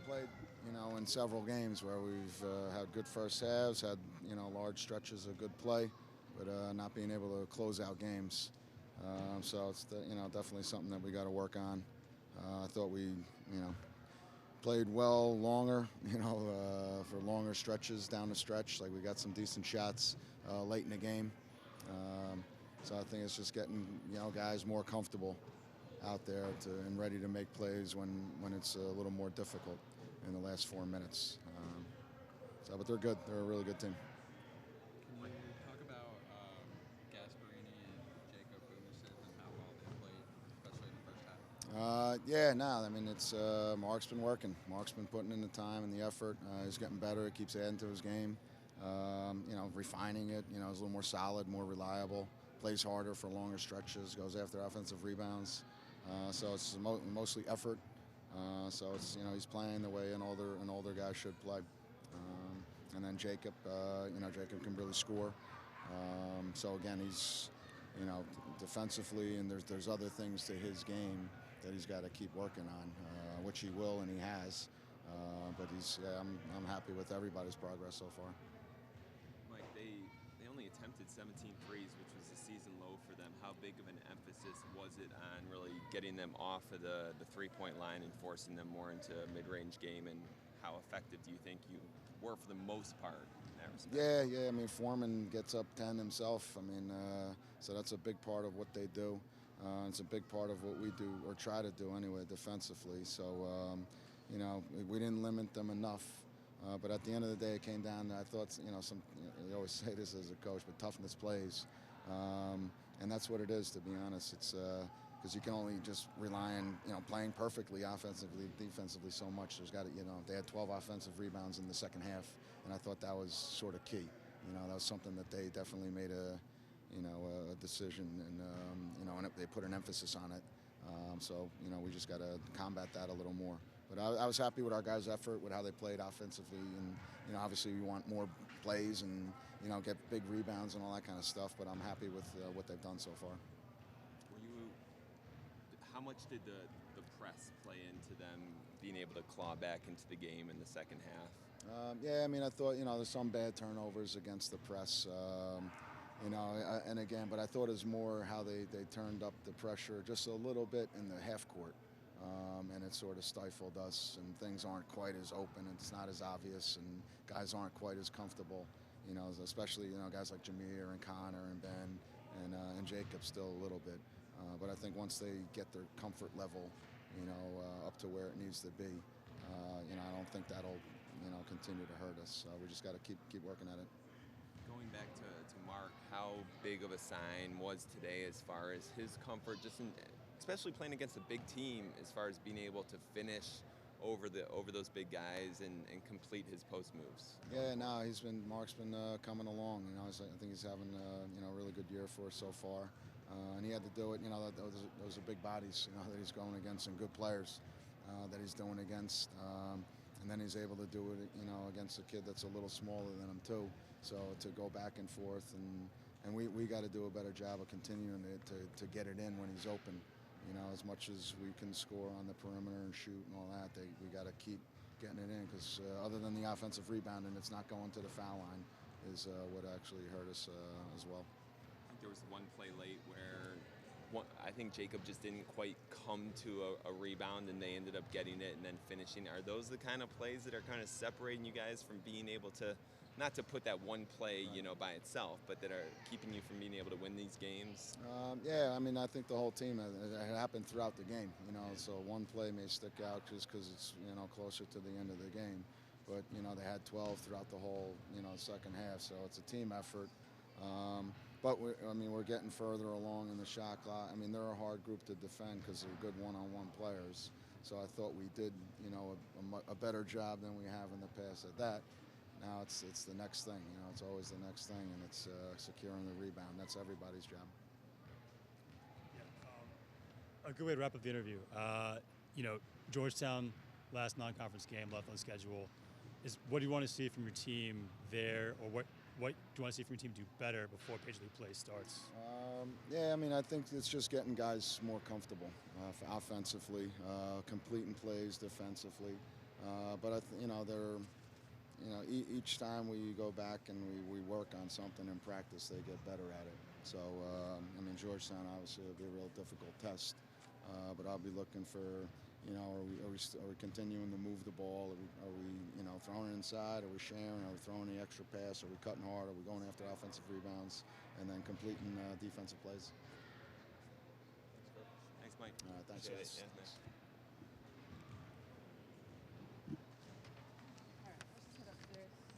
played, in several games where we've had good first halves, had, large stretches of good play, but not being able to close out games. So it's, definitely something that we got to work on. I thought we, played well longer, for longer stretches down the stretch. Like we got some decent shots late in the game. So I think it's just getting, guys more comfortable out there and ready to make plays when it's a little more difficult in the last 4 minutes. But they're good. They're a really good team. Can you talk about Gasparini and Jacob Boomerson and how well they played, especially in the first half? It's Mark's been working. Mark's been putting in the time and the effort. He's getting better. He keeps adding to his game. Refining it. He's a little more solid, more reliable. Plays harder for longer stretches. Goes after offensive rebounds. So it's mostly effort. So it's he's playing the way an older guy should play. And then Jacob, Jacob can really score. So again, he's defensively, and there's other things to his game that he's got to keep working on, which he will and he has. But I'm happy with everybody's progress so far. Mike, they only attempted 17 threes, which was a season low for them. How big of an emphasis was it on really getting them off of the three-point line and forcing them more into a mid-range game? And how effective do you think you were for the most part in that respect? Yeah. Foreman gets up 10 himself. So that's a big part of what they do. It's a big part of what we do, or try to do anyway, defensively. So, we didn't limit them enough. But at the end of the day, it came down to, I thought, you always say this as a coach, but toughness plays. And that's what it is, to be honest. It's because you can only just rely on, playing perfectly offensively, defensively so much. There's got to, they had 12 offensive rebounds in the second half, and I thought that was sort of key. That was something that they definitely made a decision, and they put an emphasis on it. So we just got to combat that a little more. But I was happy with our guys' effort, with how they played offensively, and obviously we want more plays and get big rebounds and all that kind of stuff. But I'm happy with what they've done so far. How much did the press play into them being able to claw back into the game in the second half? I thought there's some bad turnovers against the press. And again, but I thought it was more how they turned up the pressure just a little bit in the half court. And it sort of stifled us, and things aren't quite as open, and it's not as obvious, and guys aren't quite as comfortable, especially, guys like Jameer and Connor and Ben and Jacob still a little bit. But I think once they get their comfort level, up to where it needs to be, I don't think that'll, continue to hurt us. So we just got to keep working at it. Going back to Mark, how big of a sign was today as far as his comfort, especially playing against a big team, as far as being able to finish over those big guys and complete his post moves? Mark's been coming along. I think he's having a really good year for us so far, and he had to do it. Those are big bodies, that he's going against, and good players that he's doing against. And then he's able to do it, against a kid that's a little smaller than him too. So to go back and forth, and we got to do a better job of continuing to get it in when he's open. As much as we can score on the perimeter and shoot and all that, we got to keep getting it in, because other than the offensive rebounding, it's not going to the foul line is what actually hurt us as well. I think there was one play late where I think Jacob just didn't quite come to a rebound, and they ended up getting it and then finishing. Are those the kind of plays that are kind of separating you guys from being able to, not to put that one play, by itself, but that are keeping you from being able to win these games? I think the whole team, it happened throughout the game, so one play may stick out just because it's, closer to the end of the game. But, they had 12 throughout the whole, second half, so it's a team effort. But we're getting further along in the shot clock. They're a hard group to defend because they're good one-on-one players. So I thought we did, a better job than we have in the past at that. Now it's the next thing. It's always the next thing, and it's securing the rebound. That's everybody's job. A good way to wrap up the interview. Georgetown, last non-conference game left on schedule. What do you want to see from your team there, or what do you want to see from your team do better before Paisley play starts? I think it's just getting guys more comfortable offensively, completing plays defensively. But they're, each time we go back and we work on something in practice, they get better at it. So Georgetown obviously will be a real difficult test, but I'll be looking for, are we continuing to move the ball? Are we throwing it inside? Are we sharing? Are we throwing the extra pass? Are we cutting hard? Are we going after offensive rebounds and then completing defensive plays? Thanks, Mike. Thanks, Appreciate guys. it. Yeah, nice.